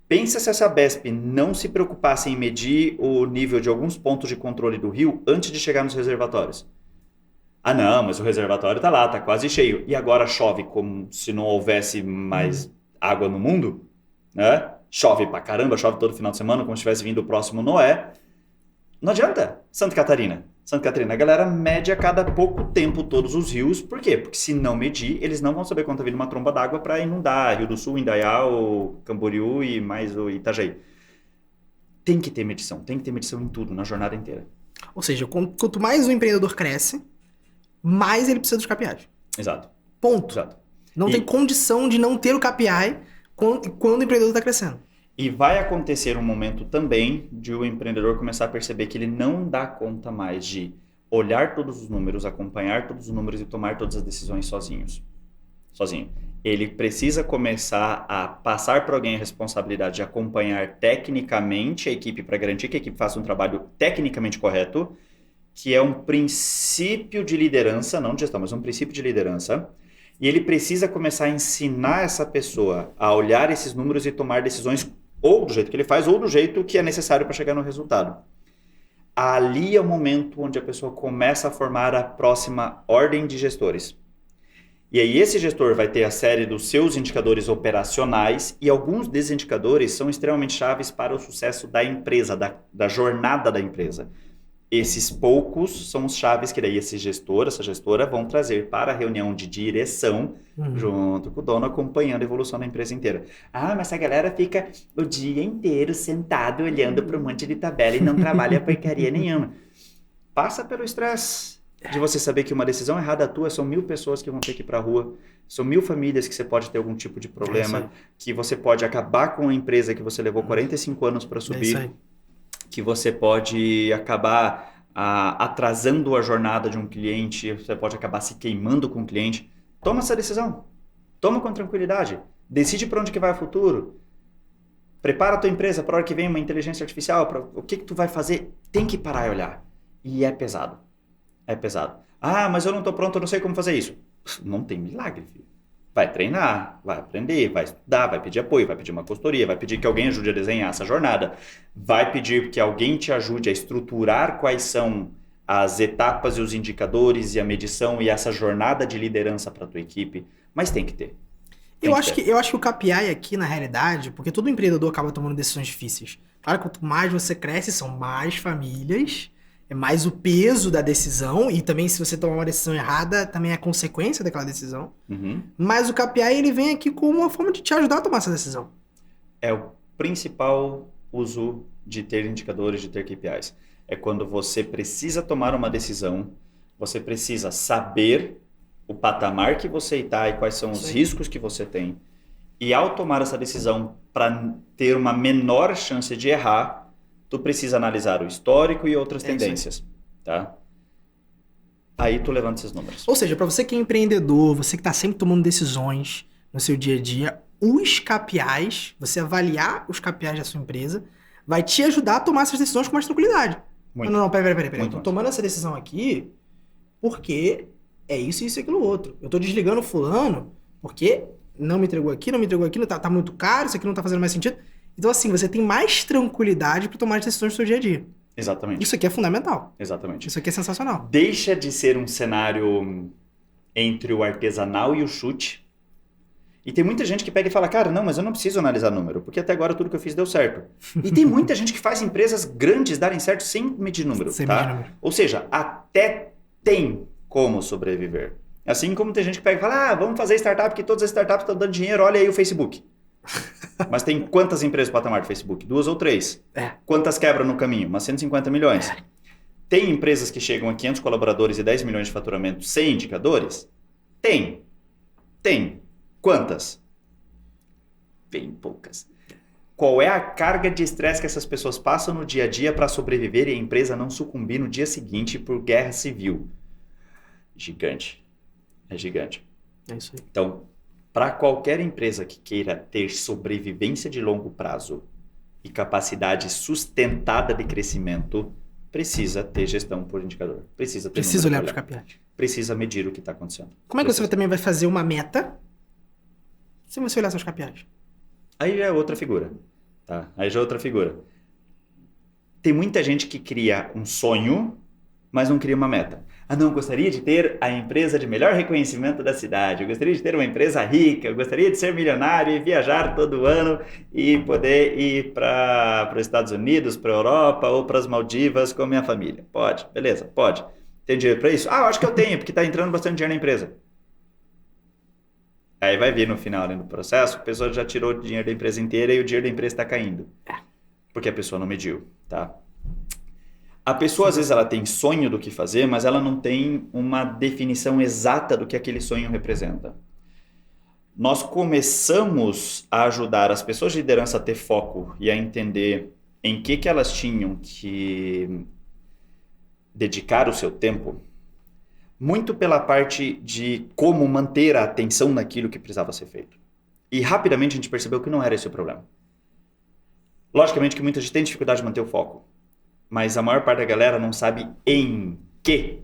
Pensa se essa BESP não se preocupasse em medir o nível de alguns pontos de controle do rio antes de chegar nos reservatórios. Ah não, mas o reservatório tá lá, tá quase cheio. E agora chove como se não houvesse mais água no mundo, né? Chove pra caramba, chove todo final de semana, como se tivesse vindo o próximo Noé. Não adianta. Santa Catarina, a galera mede a cada pouco tempo todos os rios. Por quê? Porque se não medir, eles não vão saber quando tá vindo uma tromba d'água para inundar Rio do Sul, Indaial, Camboriú e mais o Itajaí. Tem que ter medição em tudo, na jornada inteira. Ou seja, quanto mais o empreendedor cresce, mais ele precisa dos KPIs. Exato. Ponto. Exato. Não tem condição de não ter o KPI quando o empreendedor está crescendo. E vai acontecer um momento também de o empreendedor começar a perceber que ele não dá conta mais de olhar todos os números, acompanhar todos os números e tomar todas as decisões sozinho. Ele precisa começar a passar para alguém a responsabilidade de acompanhar tecnicamente a equipe para garantir que a equipe faça um trabalho tecnicamente correto, que é um princípio de liderança, não de gestão, mas um princípio de liderança. E ele precisa começar a ensinar essa pessoa a olhar esses números e tomar decisões ou do jeito que ele faz, ou do jeito que é necessário para chegar no resultado. Ali é o momento onde a pessoa começa a formar a próxima ordem de gestores. E aí esse gestor vai ter a série dos seus indicadores operacionais, e alguns desses indicadores são extremamente chaves para o sucesso da empresa, da jornada da empresa. Esses poucos são os chaves que daí esse gestor, essa gestora vão trazer para a reunião de direção, junto com o dono, acompanhando a evolução da empresa inteira. Ah, mas essa galera fica o dia inteiro sentado olhando para um monte de tabela e não trabalha porcaria nenhuma. Passa pelo estresse de você saber que uma decisão errada tua são 1000 pessoas que vão ter que ir para a rua, são 1000 famílias que você pode ter algum tipo de problema, que você pode acabar com a empresa que você levou 45 anos para subir, que você pode acabar atrasando a jornada de um cliente, você pode acabar se queimando com o cliente. Toma essa decisão. Toma com tranquilidade. Decide para onde que vai o futuro. Prepara a tua empresa para a hora que vem uma inteligência artificial, para o que tu vai fazer. Tem que parar e olhar. E é pesado. É pesado. Ah, mas eu não estou pronto, eu não sei como fazer isso. Não tem milagre, filho. Vai treinar, vai aprender, vai estudar, vai pedir apoio, vai pedir uma consultoria, vai pedir que alguém ajude a desenhar essa jornada, vai pedir que alguém te ajude a estruturar quais são as etapas e os indicadores e a medição e essa jornada de liderança para a tua equipe, mas tem que ter. Eu acho que o KPI aqui, na realidade, porque todo empreendedor acaba tomando decisões difíceis. Claro que quanto mais você cresce, são mais famílias, é mais o peso da decisão, e também se você tomar uma decisão errada, também é a consequência daquela decisão. Mas o KPI, ele vem aqui como uma forma de te ajudar a tomar essa decisão. É o principal uso de ter indicadores, de ter KPIs. É quando você precisa tomar uma decisão, você precisa saber o patamar que você está e quais são os riscos que você tem. E ao tomar essa decisão, para ter uma menor chance de errar, tu precisa analisar o histórico e outras tendências, tá? Aí tu levanta esses números. Ou seja, para você que é empreendedor, você que está sempre tomando decisões no seu dia a dia, os KPIs, você avaliar os KPIs da sua empresa, vai te ajudar a tomar essas decisões com mais tranquilidade. Não, peraí. Eu tô tomando essa decisão aqui porque é isso e aquilo outro. Eu tô desligando o fulano porque não me entregou aqui, tá muito caro, isso aqui não tá fazendo mais sentido. Então, assim, você tem mais tranquilidade para tomar as decisões do seu dia a dia. Exatamente. Isso aqui é fundamental. Exatamente. Isso aqui é sensacional. Deixa de ser um cenário entre o artesanal e o chute. E tem muita gente que pega e fala, cara, não, mas eu não preciso analisar número, porque até agora tudo que eu fiz deu certo. E tem muita gente que faz empresas grandes darem certo sem medir número, tá? Ou seja, até tem como sobreviver. Assim como tem gente que pega e fala, vamos fazer startup, que todas as startups estão dando dinheiro, olha aí o Facebook. Mas tem quantas empresas no patamar do Facebook? 2 ou 3. Quantas quebram no caminho? Umas 150 milhões. Tem empresas que chegam a 500 colaboradores e 10 milhões de faturamento sem indicadores? Tem. Quantas? Bem poucas. Qual é a carga de estresse que essas pessoas passam no dia a dia para sobreviver e a empresa não sucumbir no dia seguinte por guerra civil? Gigante. É gigante. É isso aí. Então, para qualquer empresa que queira ter sobrevivência de longo prazo e capacidade sustentada de crescimento, precisa ter gestão por indicador. Precisa olhar para os KPIs. Precisa medir o que está acontecendo. Como é que você também vai fazer uma meta se você olhar seus KPIs? Aí já é outra figura. Tá? Tem muita gente que cria um sonho, mas não cria uma meta. Não, eu gostaria de ter a empresa de melhor reconhecimento da cidade, eu gostaria de ter uma empresa rica, eu gostaria de ser milionário e viajar todo ano e poder ir para os Estados Unidos, para a Europa ou para as Maldivas com a minha família. Pode, beleza, pode. Tem dinheiro para isso? Eu acho que eu tenho, porque está entrando bastante dinheiro na empresa. Aí vai vir no final, no processo, a pessoa já tirou o dinheiro da empresa inteira e o dinheiro da empresa está caindo. Porque a pessoa não mediu, tá? A pessoa, às vezes, ela tem sonho do que fazer, mas ela não tem uma definição exata do que aquele sonho representa. Nós começamos a ajudar as pessoas de liderança a ter foco e a entender em que elas tinham que dedicar o seu tempo, muito pela parte de como manter a atenção naquilo que precisava ser feito. E rapidamente a gente percebeu que não era esse o problema. Logicamente que muita gente tem dificuldade de manter o foco. Mas a maior parte da galera não sabe em que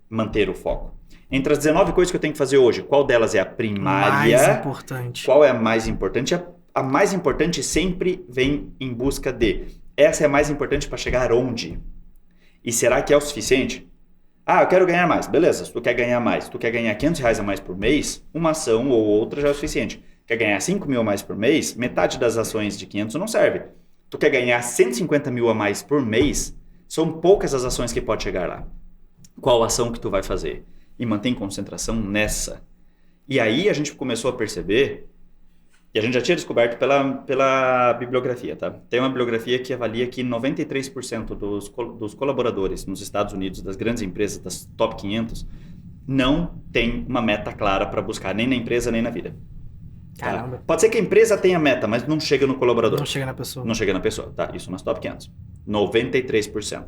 manter o foco. Entre as 19 coisas que eu tenho que fazer hoje, qual delas é a primária? Mais importante. Qual é a mais importante? A mais importante sempre vem em busca de. Essa é a mais importante para chegar onde? E será que é o suficiente? Eu quero ganhar mais. Beleza, se tu quer ganhar mais, tu quer ganhar R$500 a mais por mês, uma ação ou outra já é o suficiente. Quer ganhar 5 mil a mais por mês, metade das ações de 500 não serve. Tu quer ganhar 150 mil a mais por mês, são poucas as ações que pode chegar lá. Qual ação que tu vai fazer? E mantém concentração nessa. E aí a gente começou a perceber, e a gente já tinha descoberto pela bibliografia, tá? Tem uma bibliografia que avalia que 93% dos colaboradores nos Estados Unidos, das grandes empresas, das top 500, não tem uma meta clara para buscar, nem na empresa, nem na vida. Caramba. Tá? Pode ser que a empresa tenha meta, mas não chega no colaborador. Não chega na pessoa. Não chega na pessoa, tá? Isso nas top 500. 93%.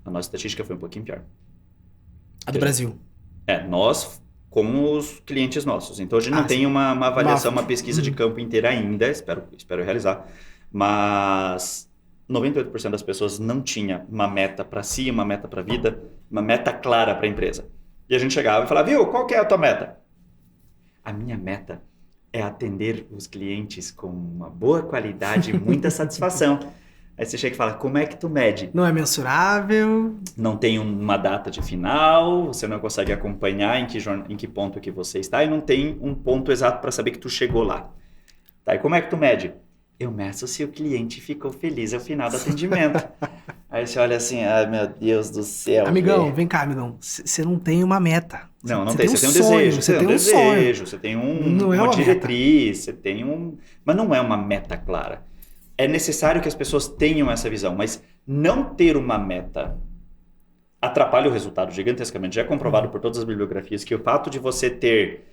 A nossa estatística foi um pouquinho pior. A do Brasil. Nós com os clientes nossos. Então a gente não tem uma avaliação, uma pesquisa de campo inteira ainda, espero realizar, mas 98% das pessoas não tinha uma meta para si, uma meta para a vida, uma meta clara para a empresa. E a gente chegava e falava, viu, qual que é a tua meta? A minha meta é atender os clientes com uma boa qualidade e muita satisfação. Aí você chega e fala, como é que tu mede? Não é mensurável. Não tem uma data de final, você não consegue acompanhar em que ponto que você está e não tem um ponto exato para saber que tu chegou lá. Tá, e como é que tu mede? Eu meço se o cliente ficou feliz ao final do atendimento. Aí você olha assim, ai meu Deus do céu. Amigão, velho. vem cá, amigão. Você não tem uma meta. Não Cê tem. Você tem um sonho, desejo. Você tem um desejo. Você tem Não é uma uma diretriz. Você tem um... Mas não é uma meta clara. É necessário que as pessoas tenham essa visão. Mas não ter uma meta atrapalha o resultado gigantescamente. Já é comprovado por todas as bibliografias que o fato de você ter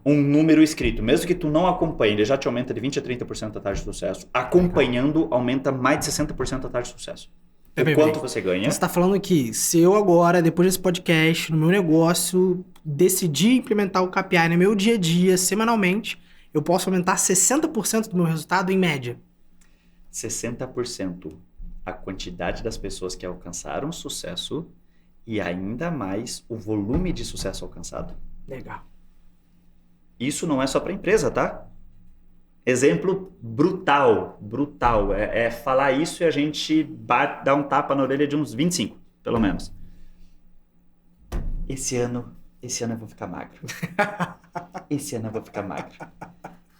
um número escrito, mesmo que tu não acompanhe, ele já te aumenta de 20% a 30% a taxa de sucesso. Acompanhando, aumenta mais de 60% a taxa de sucesso. O quanto você ganha. Você está falando que se eu agora, depois desse podcast, no meu negócio, decidir implementar o KPI no meu dia a dia, semanalmente, eu posso aumentar 60% do meu resultado em média. 60% a quantidade das pessoas que alcançaram sucesso e ainda mais o volume de sucesso alcançado. Legal. Isso não é só para empresa, tá? Exemplo brutal. É falar isso e a gente dá um tapa na orelha de uns 25, pelo menos. Esse ano eu vou ficar magro. Esse ano eu vou ficar magro.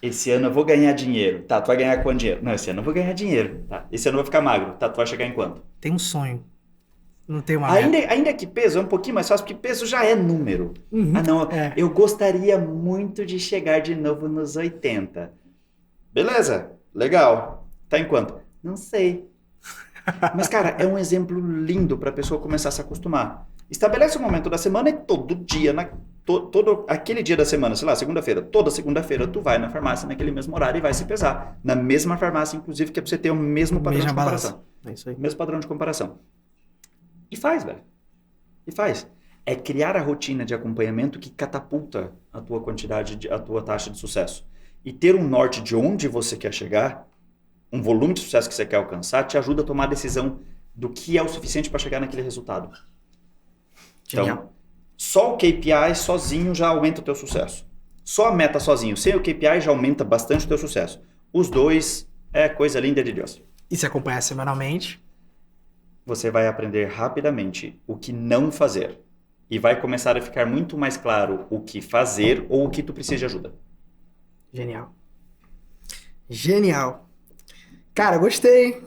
Esse ano eu vou ganhar dinheiro. Tá, tu vai ganhar quanto dinheiro? Não, esse ano eu vou ganhar dinheiro. Tá, esse ano eu vou ficar magro. Tá, tu vai chegar em quanto? Tem um sonho. Não tem uma meta. Ainda que peso é um pouquinho mais fácil, porque peso já é número. Uhum, não, eu gostaria muito de chegar de novo nos 80. Beleza, legal. Tá em quanto? Não sei. Mas, cara, é um exemplo lindo pra pessoa começar a se acostumar. Estabelece um momento da semana e todo dia, todo aquele dia da semana, sei lá, segunda-feira, toda segunda-feira tu vai na farmácia naquele mesmo horário e vai se pesar. Na mesma farmácia, inclusive, que é pra você ter o mesmo padrão de comparação. É isso aí. Mesmo padrão de comparação. E faz, velho. E faz. É criar a rotina de acompanhamento que catapulta a tua quantidade, a tua taxa de sucesso. E ter um norte de onde você quer chegar, um volume de sucesso que você quer alcançar, te ajuda a tomar a decisão do que é o suficiente para chegar naquele resultado. Genial. Então, só o KPI sozinho já aumenta o teu sucesso. Só a meta sozinho, sem o KPI já aumenta bastante o teu sucesso. Os dois é coisa linda de Deus. E se acompanhar semanalmente? Você vai aprender rapidamente o que não fazer. E vai começar a ficar muito mais claro o que fazer ou o que tu precisa de ajuda. Genial. Cara, gostei.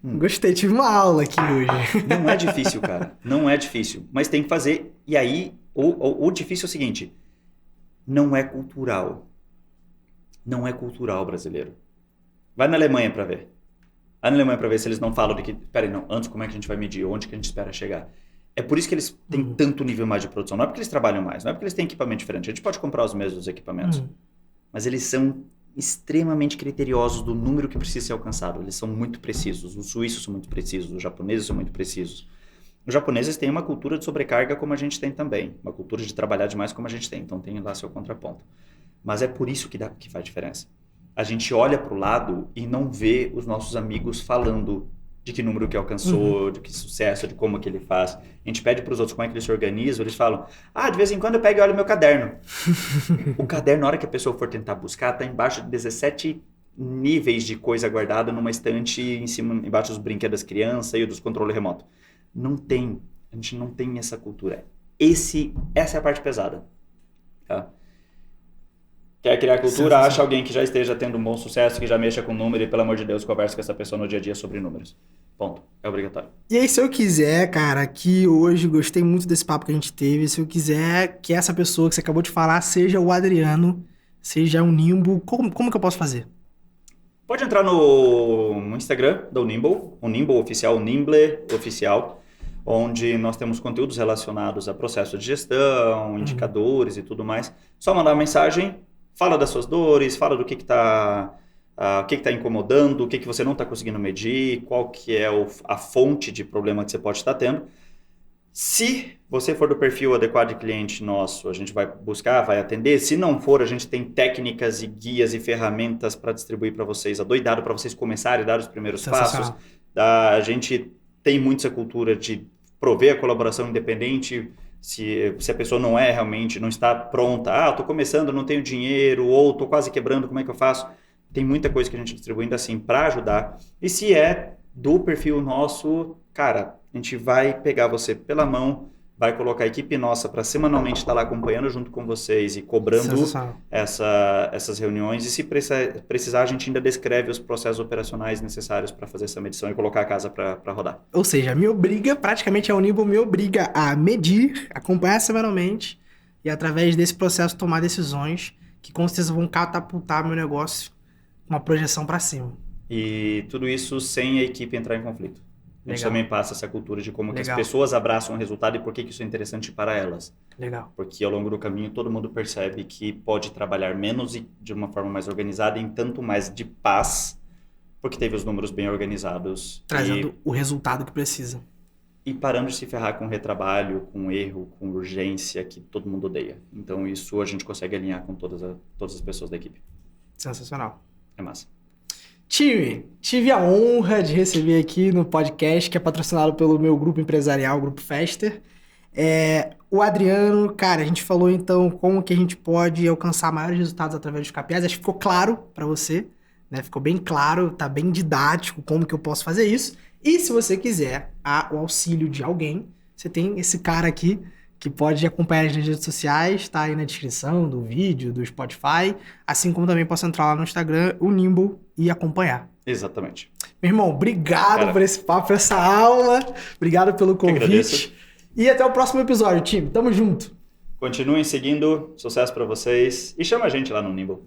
Gostei, tive uma aula aqui hoje. Não é difícil, cara. Não é difícil. Mas tem que fazer. E aí, o difícil é o seguinte. Não é cultural. Não é cultural brasileiro. Vai na Alemanha pra ver. Vai na Alemanha pra ver se eles não falam de que... Peraí, não. Antes, como é que a gente vai medir? Onde que a gente espera chegar? É por isso que eles têm tanto nível mais de produção. Não é porque eles trabalham mais. Não é porque eles têm equipamento diferente. A gente pode comprar os mesmos equipamentos. Mas eles são extremamente criteriosos do número que precisa ser alcançado. Eles são muito precisos. Os suíços são muito precisos. Os japoneses são muito precisos. Os japoneses têm uma cultura de sobrecarga como a gente tem também. Uma cultura de trabalhar demais como a gente tem. Então tem lá seu contraponto. Mas é por isso que faz diferença. A gente olha para o lado e não vê os nossos amigos falando de que número que alcançou, de que sucesso, de como que ele faz. A gente pede para os outros como é que eles se organizam, eles falam, de vez em quando eu pego e olho meu caderno. O caderno, na hora que a pessoa for tentar buscar, está embaixo de 17 níveis de coisa guardada numa estante embaixo dos brinquedos das crianças e dos controles remotos. Não tem, a gente não tem essa cultura. Essa é a parte pesada. Tá? Quer criar cultura, acha alguém que já esteja tendo um bom sucesso, que já mexa com número e, pelo amor de Deus, conversa com essa pessoa no dia a dia sobre números. Ponto. É obrigatório. E aí, se eu quiser, cara, aqui hoje, gostei muito desse papo que a gente teve, se eu quiser que essa pessoa que você acabou de falar seja o Adriano, seja um Nimble, como que eu posso fazer? Pode entrar no Instagram do Nimble, o Nimble oficial, o Nimble oficial, onde nós temos conteúdos relacionados a processo de gestão, indicadores e tudo mais. Só mandar uma mensagem, fala das suas dores, fala do que está incomodando, o que você não está conseguindo medir, qual que é a fonte de problema que você pode estar tendo. Se você for do perfil adequado de cliente nosso, a gente vai buscar, vai atender. Se não for, a gente tem técnicas e guias e ferramentas para distribuir para vocês, adoidado para vocês começarem a dar os primeiros passos. A gente tem muito essa cultura de prover a colaboração independente. Se a pessoa não é realmente, não está pronta, tô começando, não tenho dinheiro, ou tô quase quebrando, como é que eu faço? Tem muita coisa que a gente distribui ainda assim para ajudar. E se é do perfil nosso, cara, a gente vai pegar você pela mão, vai colocar a equipe nossa para semanalmente estar lá acompanhando junto com vocês e cobrando essas reuniões. E se precisar, a gente ainda descreve os processos operacionais necessários para fazer essa medição e colocar a casa para rodar. Ou seja, praticamente a Unibel me obriga a medir, acompanhar semanalmente e através desse processo tomar decisões que com certeza vão catapultar meu negócio com uma projeção para cima. E tudo isso sem a equipe entrar em conflito. A gente também passa essa cultura de como que as pessoas abraçam o resultado e por que isso é interessante para elas. Legal. Porque ao longo do caminho todo mundo percebe que pode trabalhar menos e de uma forma mais organizada, em tanto mais de paz, porque teve os números bem organizados. Trazendo o resultado que precisa. E parando de se ferrar com retrabalho, com erro, com urgência, que todo mundo odeia. Então isso a gente consegue alinhar com todas as pessoas da equipe. Sensacional. É massa. Time, tive a honra de receber aqui no podcast, que é patrocinado pelo meu grupo empresarial, o Grupo Fester. O Adriano, cara, a gente falou então como que a gente pode alcançar maiores resultados através dos KPIs. Acho que ficou claro para você, né? Ficou bem claro, tá bem didático como que eu posso fazer isso. E se você quiser o auxílio de alguém, você tem esse cara aqui que pode acompanhar nas redes sociais, tá aí na descrição do vídeo, do Spotify, assim como também posso entrar lá no Instagram, o Nimble, e acompanhar. Exatamente. Meu irmão, obrigado por esse papo, por essa aula, obrigado pelo convite, e até o próximo episódio, time, tamo junto. Continuem seguindo, sucesso para vocês, e chama a gente lá no Nimble.